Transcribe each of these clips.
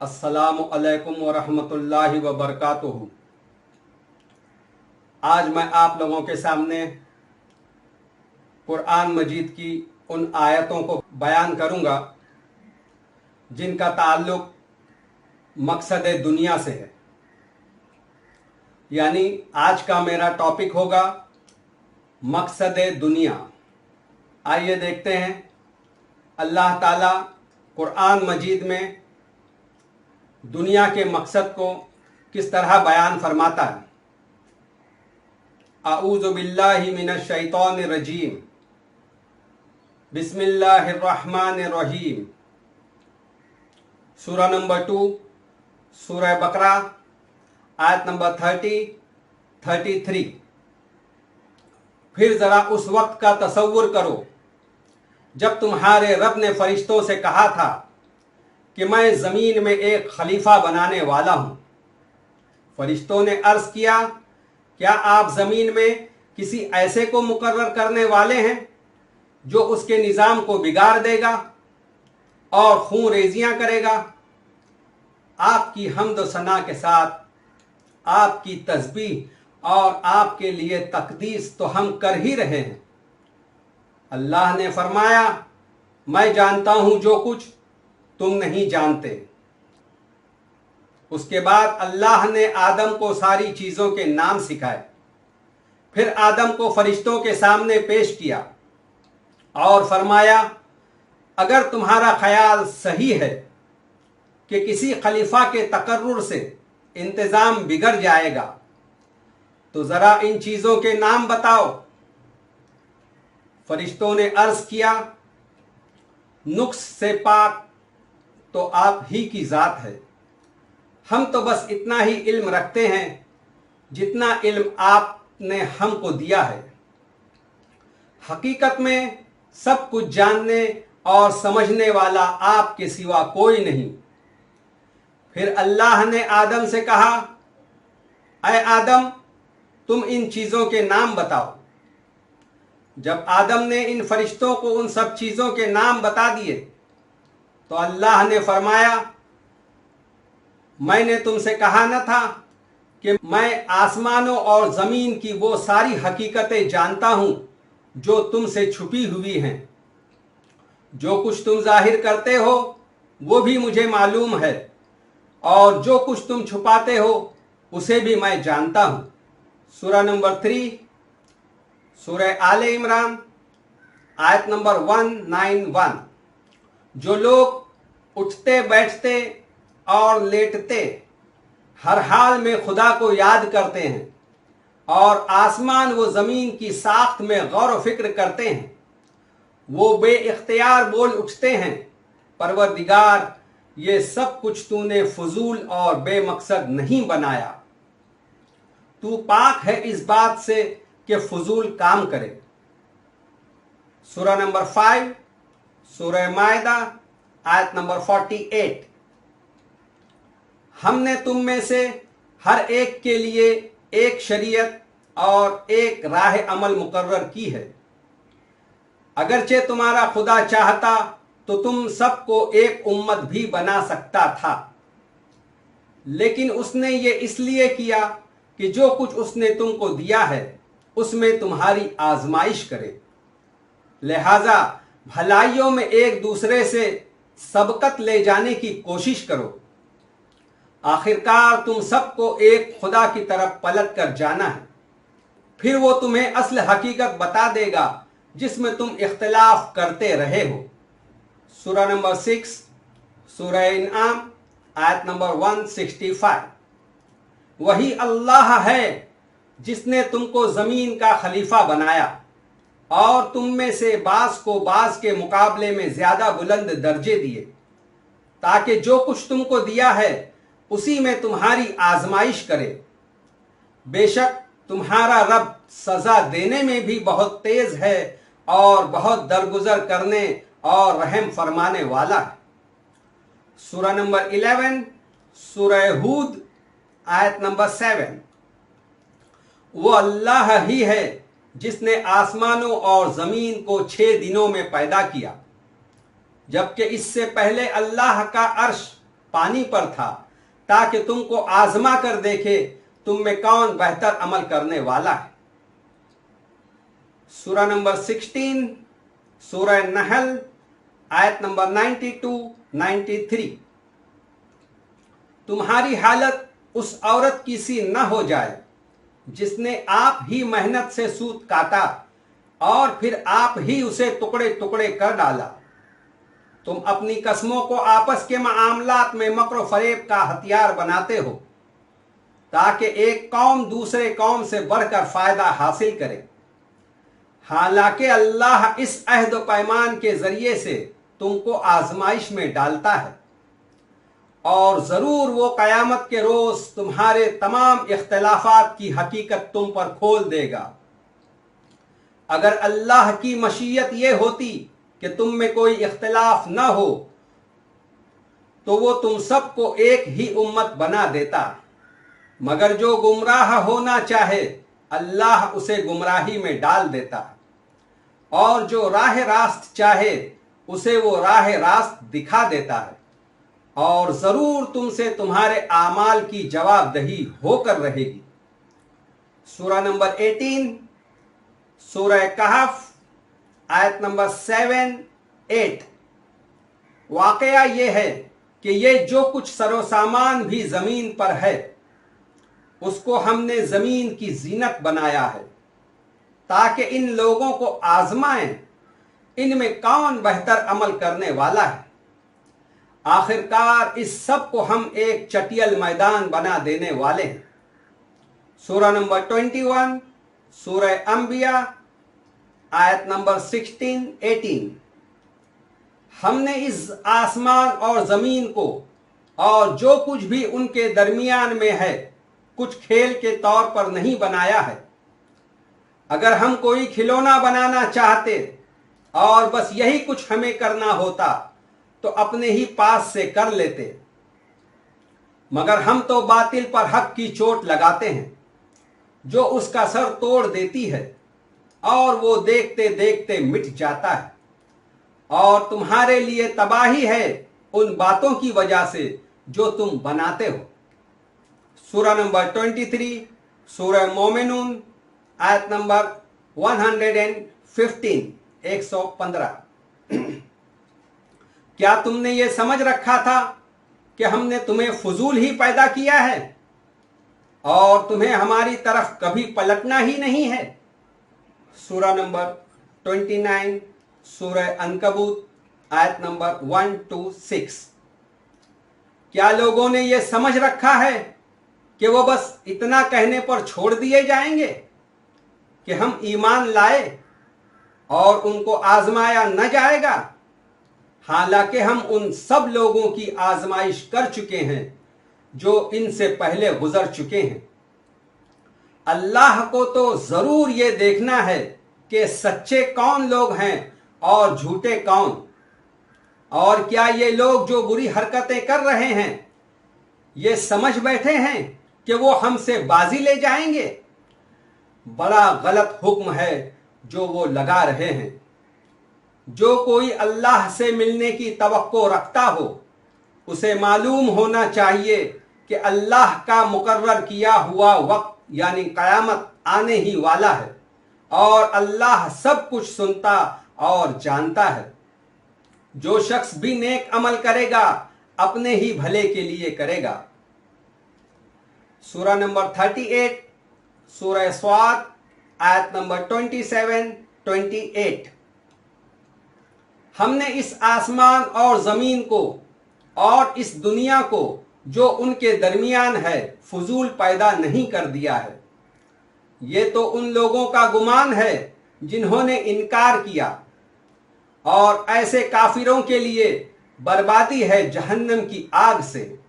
अस्सलामु अलैकुम वरहमतुल्लाहि वबरकातुहू। आज मैं आप लोगों के सामने कुरान मजीद की उन आयतों को बयान करूंगा जिनका ताल्लुक मकसद दुनिया से है। यानी आज का मेरा टॉपिक होगा मकसद दुनिया। आइए देखते हैं अल्लाह ताला कुरान मजीद में दुनिया के मकसद को किस तरह बयान फरमाता है। आऊज़ु बिल्लाहि मिनश शैतानिर रजीम, बिस्मिल्लाहिर्रहमानिर रहीम। सूरा नंबर 2 सूरह बकरा आयत नंबर 33। फिर जरा उस वक्त का तसव्वुर करो जब तुम्हारे रब ने फरिश्तों से कहा था कि मैं जमीन में एक खलीफा बनाने वाला हूं। फरिश्तों ने अर्ज किया, क्या आप जमीन में किसी ऐसे को मुकर्रर करने वाले हैं जो उसके निज़ाम को बिगाड़ देगा और खून रेजियां करेगा। आपकी हम्द सना के साथ आपकी तस्बीह और आपके लिए तकदीस तो हम कर ही रहे हैं। अल्लाह ने फरमाया, मैं जानता हूं जो कुछ तुम नहीं जानते। उसके बाद अल्लाह ने आदम को सारी चीजों के नाम सिखाए। फिर आदम को फरिश्तों के सामने पेश किया और फरमाया, अगर तुम्हारा ख्याल सही है कि किसी खलीफा के तकर्रुर से इंतजाम बिगड़ जाएगा तो जरा इन चीजों के नाम बताओ। फरिश्तों ने अर्ज किया, नुक्स से पाक तो आप ही की जात है। हम तो बस इतना ही इल्म रखते हैं जितना इल्म आपने हमको दिया है। हकीकत में सब कुछ जानने और समझने वाला आपके सिवा कोई नहीं। फिर अल्लाह ने आदम से कहा, ऐ आदम, तुम इन चीजों के नाम बताओ। जब आदम ने इन फरिश्तों को उन सब चीजों के नाम बता दिए तो अल्लाह ने फरमाया, मैंने तुमसे कहा न था कि मैं आसमानों और जमीन की वो सारी हकीकतें जानता हूं जो तुमसे छुपी हुई हैं। जो कुछ तुम जाहिर करते हो वो भी मुझे मालूम है और जो कुछ तुम छुपाते हो उसे भी मैं जानता हूं। सूरा नंबर 3 सूरह आले इमरान आयत नंबर 191। जो लोग उठते बैठते और लेटते हर हाल में खुदा को याद करते हैं और आसमान व जमीन की साख्त में गौर व फिक्र करते हैं, वो बेइख्तियार बोल उठते हैं, परवरदिगार, ये सब कुछ तूने फजूल और बेमकसद नहीं बनाया। तू पाक है इस बात से कि फजूल काम करे। सूरा नंबर 5 सूरह मायदा आयत नंबर 48। हमने तुम में से हर एक के लिए एक शरीयत और एक राह अमल मुकर्रर की है। अगरचे तुम्हारा खुदा चाहता तो तुम सबको एक उम्मत भी बना सकता था, लेकिन उसने ये इसलिए किया कि जो कुछ उसने तुमको दिया है उसमें तुम्हारी आजमाइश करे। लिहाजा भलाइयों में एक दूसरे से सबकत ले जाने की कोशिश करो। आखिरकार तुम सबको एक खुदा की तरफ पलट कर जाना है। फिर वो तुम्हें असल हकीकत बता देगा जिसमें तुम इख्तिलाफ करते रहे हो। सूरा नंबर 6 सूरह इनाम आयत नंबर 165। वही अल्लाह है जिसने तुमको जमीन का खलीफा बनाया और तुम में से बास को बास के मुकाबले में ज्यादा बुलंद दर्जे दिए, ताकि जो कुछ तुमको दिया है उसी में तुम्हारी आजमाइश करे। बेशक तुम्हारा रब सजा देने में भी बहुत तेज है और बहुत दरगुजर करने और रहम फरमाने वाला है। सूरा नंबर 11 सूरह हूद आयत नंबर 7। वो अल्लाह ही है जिसने आसमानों और जमीन को 6 दिनों में पैदा किया, जबकि इससे पहले अल्लाह का अर्श पानी पर था, ताकि तुमको आजमा कर देखे तुम में कौन बेहतर अमल करने वाला है। सूरा नंबर 16, सूरह नहल, आयत नंबर 92-93। तुम्हारी हालत उस औरत की सी न हो जाए जिसने आप ही मेहनत से सूत काटा और फिर आप ही उसे टुकड़े टुकड़े कर डाला। तुम अपनी कस्मों को आपस के मामलात में मकर फरेब का हथियार बनाते हो, ताकि एक कौम दूसरे कौम से बढ़कर फायदा हासिल करे। हालांकि अल्लाह इस अहद व पैमान के जरिए से तुमको आजमाइश में डालता है, और जरूर वो कयामत के रोज तुम्हारे तमाम इख्तिलाफात की हकीकत तुम पर खोल देगा। अगर अल्लाह की मशीयत ये होती कि तुम में कोई इख्तिलाफ न हो तो वो तुम सबको एक ही उम्मत बना देता, मगर जो गुमराह होना चाहे अल्लाह उसे गुमराही में डाल देता, और जो राह रास्त चाहे उसे वो राह रास्त दिखा देता है, और जरूर तुमसे तुम्हारे आमाल की जवाबदही होकर रहेगी। सूरा नंबर 18, सूरह कहफ, आयत नंबर 7-8। वाकया ये है कि ये जो कुछ सरोसामान भी जमीन पर है उसको हमने जमीन की जीनत बनाया है, ताकि इन लोगों को आजमाएं इनमें कौन बेहतर अमल करने वाला है। आखिरकार इस सब को हम एक चटियल मैदान बना देने वाले हैं। सूरा नंबर 21, सूरह अंबिया, आयत नंबर 16-18। हमने इस आसमान और जमीन को और जो कुछ भी उनके दरमियान में है कुछ खेल के तौर पर नहीं बनाया है। अगर हम कोई खिलौना बनाना चाहते और बस यही कुछ हमें करना होता तो अपने ही पास से कर लेते, मगर हम तो बातिल पर हक की चोट लगाते हैं जो उसका सर तोड़ देती है, और वो देखते देखते मिट जाता है। और तुम्हारे लिए तबाही है उन बातों की वजह से जो तुम बनाते हो। सूरा नंबर 23, सूरह मोमिनून, आयत नंबर 115। क्या तुमने ये समझ रखा था कि हमने तुम्हें फजूल ही पैदा किया है और तुम्हें हमारी तरफ कभी पलटना ही नहीं है। सूरा नंबर 29, सूरह अनकबूत, आयत नंबर 1-6। क्या लोगों ने यह समझ रखा है कि वो बस इतना कहने पर छोड़ दिए जाएंगे कि हम ईमान लाए और उनको आजमाया न जाएगा? हालांकि हम उन सब लोगों की आजमाइश कर चुके हैं जो इनसे पहले गुजर चुके हैं। अल्लाह को तो जरूर ये देखना है कि सच्चे कौन लोग हैं और झूठे कौन, और क्या ये लोग जो बुरी हरकतें कर रहे हैं ये समझ बैठे हैं कि वो हमसे बाजी ले जाएंगे। बड़ा गलत हुक्म है जो वो लगा रहे हैं। जो कोई अल्लाह से मिलने की तवक्को रखता हो उसे मालूम होना चाहिए कि अल्लाह का मुकर्रर किया हुआ वक्त यानी कयामत आने ही वाला है, और अल्लाह सब कुछ सुनता और जानता है। जो शख्स भी नेक अमल करेगा अपने ही भले के लिए करेगा। सूरा नंबर 38, सूरह स्वाद, आयत नंबर 27-28। हमने इस आसमान और जमीन को और इस दुनिया को जो उनके दरमियान है फजूल पैदा नहीं कर दिया है। ये तो उन लोगों का गुमान है जिन्होंने इनकार किया, और ऐसे काफिरों के लिए बर्बादी है जहन्नम की आग से।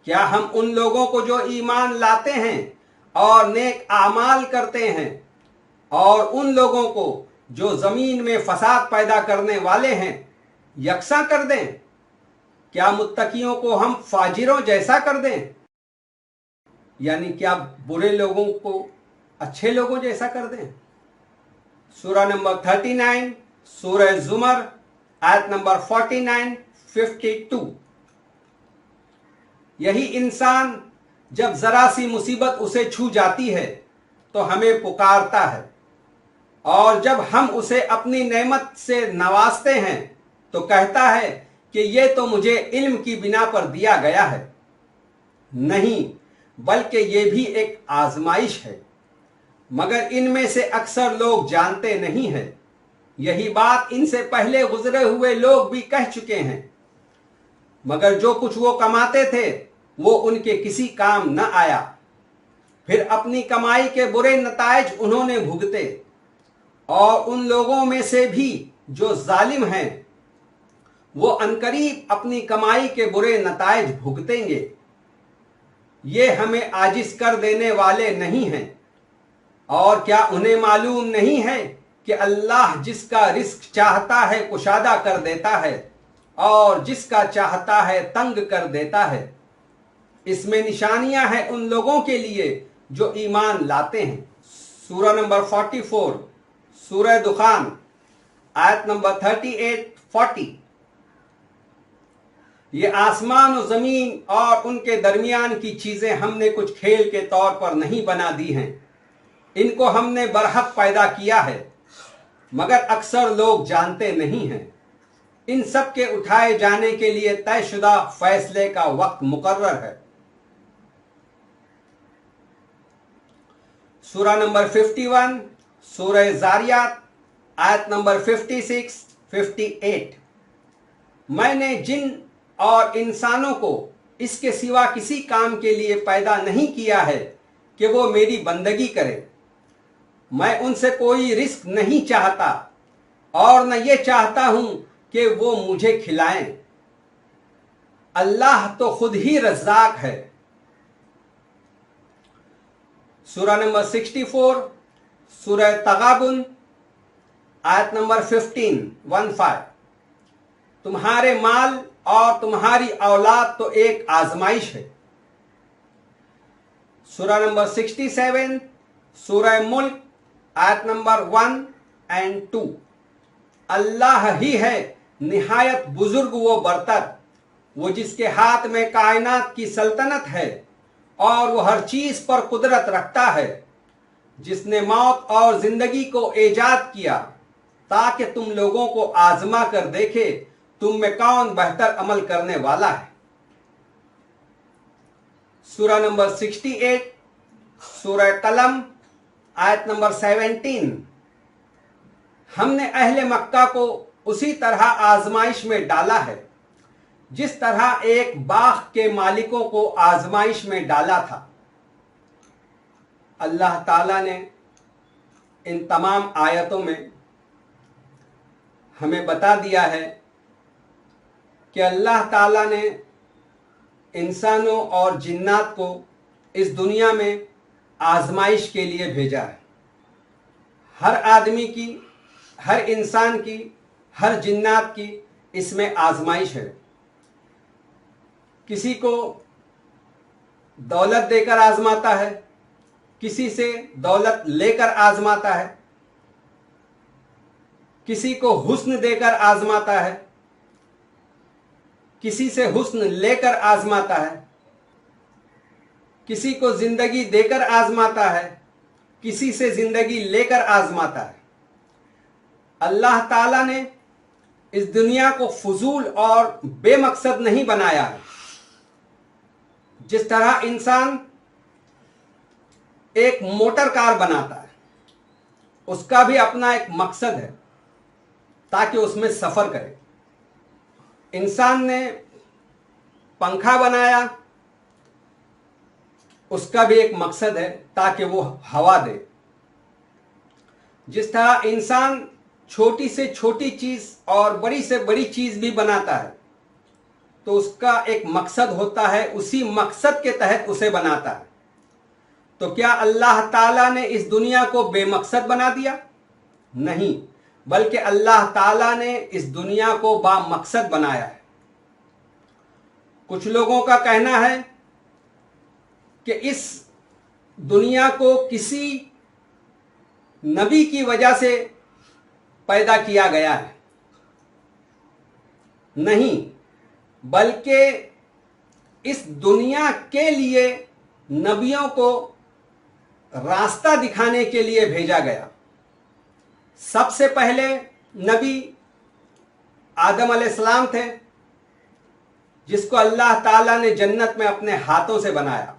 क्या हम उन लोगों को जो ईमान लाते हैं और नेक आमाल करते हैं और उन लोगों को जो जमीन में फसाद पैदा करने वाले हैं यकसा कर दें? क्या मुत्तकियों को हम फाजिरों जैसा कर दें, यानी क्या बुरे लोगों को अच्छे लोगों जैसा कर दें? सूरा नंबर 39, सूरह जुमर, आयत नंबर 49-52। یہی انسان جب ذرا سی مصیبت اسے چھو جاتی ہے تو ہمیں پکارتا ہے، اور جب ہم اسے اپنی نعمت سے نوازتے ہیں تو کہتا ہے کہ یہ تو مجھے علم کی بنا پر دیا گیا ہے۔ نہیں، بلکہ یہ بھی ایک آزمائش ہے، مگر ان میں سے اکثر لوگ جانتے نہیں ہیں۔ یہی بات ان سے پہلے گزرے ہوئے لوگ بھی کہہ چکے ہیں، مگر جو کچھ وہ کماتے تھے وہ ان کے کسی کام نہ آیا، پھر اپنی کمائی کے برے نتائج انہوں نے بھگتے۔ اور ان لوگوں میں سے بھی جو ظالم ہیں وہ عنقریب اپنی کمائی کے برے نتائج بھگتیں گے۔ یہ ہمیں عاجز کر دینے والے نہیں ہیں، اور کیا انہیں معلوم نہیں ہے کہ اللہ جس کا رزق چاہتا ہے کشادہ کر دیتا ہے اور جس کا چاہتا ہے تنگ کر دیتا ہے۔ اس میں نشانیاں ہیں ان لوگوں کے لیے جو ایمان لاتے ہیں۔ سورہ نمبر 44، سورہ دخان، آیت نمبر 38-40۔ یہ آسمان و زمین اور ان کے درمیان کی چیزیں ہم نے کچھ کھیل کے طور پر نہیں بنا دی ہیں، ان کو ہم نے برحق پیدا کیا ہے، مگر اکثر لوگ جانتے نہیں ہیں۔ ان سب کے اٹھائے جانے کے لیے طے شدہ فیصلے کا وقت مقرر ہے۔ سورہ نمبر 51، سورہ زاریات، آیت نمبر 56-58۔ میں نے جن اور انسانوں کو اس کے سوا کسی کام کے لیے پیدا نہیں کیا ہے کہ وہ میری بندگی کرے۔ میں ان سے کوئی رزق نہیں چاہتا اور نہ یہ چاہتا ہوں کہ وہ مجھے کھلائیں۔ اللہ تو خود ہی رزاق ہے۔ سورہ نمبر 64، سورہ تغابن، آیت نمبر 15۔ تمہارے مال اور تمہاری اولاد تو ایک آزمائش ہے۔ سورہ نمبر 67، سورہ ملک، آیت نمبر 1-2۔ اللہ ہی ہے نہایت بزرگ و برتر، وہ جس کے ہاتھ میں کائنات کی سلطنت ہے اور وہ ہر چیز پر قدرت رکھتا ہے، جس نے موت اور زندگی کو ایجاد کیا تاکہ تم لوگوں کو آزما کر دیکھے تم میں کون بہتر عمل کرنے والا ہے۔ سورہ نمبر 68، سورہ قلم، آیت نمبر 17۔ ہم نے اہل مکہ کو اسی طرح آزمائش میں ڈالا ہے جس طرح ایک باغ کے مالکوں کو آزمائش میں ڈالا تھا۔ اللہ تعالیٰ نے ان تمام آیتوں میں ہمیں بتا دیا ہے کہ اللہ تعالیٰ نے انسانوں اور جنات کو اس دنیا میں آزمائش کے لیے بھیجا ہے۔ ہر آدمی کی، ہر انسان کی، ہر جنات کی اس میں آزمائش ہے۔ کسی کو دولت دے کر آزماتا ہے، کسی سے دولت لے کر آزماتا ہے، کسی کو حسن دے کر آزماتا ہے، کسی سے حسن لے کر آزماتا ہے، کسی کو زندگی دے کر آزماتا ہے، کسی سے زندگی لے کر آزماتا ہے۔ اللہ تعالیٰ نے اس دنیا کو فضول اور بے مقصد نہیں بنایا ہے۔ جس طرح انسان ایک موٹر کار بناتا ہے، اس کا بھی اپنا ایک مقصد ہے تاکہ اس میں سفر کرے۔ انسان نے پنکھا بنایا، اس کا بھی ایک مقصد ہے تاکہ وہ ہوا دے۔ جس طرح انسان چھوٹی سے چھوٹی چیز اور بڑی سے بڑی چیز بھی بناتا ہے تو اس کا ایک مقصد ہوتا ہے، اسی مقصد کے تحت اسے بناتا ہے۔ تو کیا اللہ تعالیٰ نے اس دنیا کو بے مقصد بنا دیا؟ نہیں، بلکہ اللہ تعالیٰ نے اس دنیا کو با مقصد بنایا ہے۔ کچھ لوگوں کا کہنا ہے کہ اس دنیا کو کسی نبی کی وجہ سے پیدا کیا گیا ہے۔ نہیں، بلکہ اس دنیا کے لیے نبیوں کو راستہ دکھانے کے لیے بھیجا گیا۔ سب سے پہلے نبی آدم علیہ السلام تھے، جس کو اللہ تعالیٰ نے جنت میں اپنے ہاتھوں سے بنایا،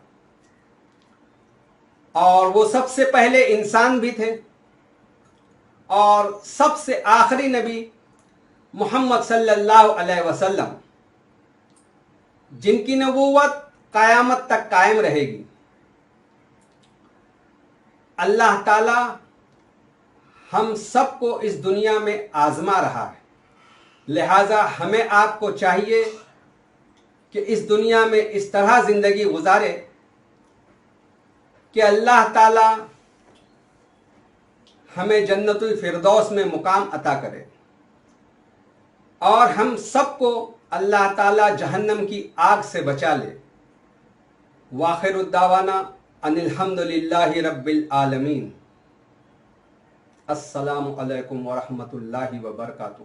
اور وہ سب سے پہلے انسان بھی تھے۔ اور سب سے آخری نبی محمد صلی اللہ علیہ وسلم، جن کی نبوت قیامت تک قائم رہے گی۔ اللہ تعالی ہم سب کو اس دنیا میں آزما رہا ہے، لہذا ہمیں آپ کو چاہیے کہ اس دنیا میں اس طرح زندگی گزارے کہ اللہ تعالی ہمیں جنت الفردوس میں مقام عطا کرے، اور ہم سب کو اللہ تعالی جہنم کی آگ سے بچا لے۔ وآخر الدعوانا ان الحمد للہ رب العالمین۔ السلام علیکم ورحمۃ اللہ وبرکاتہ۔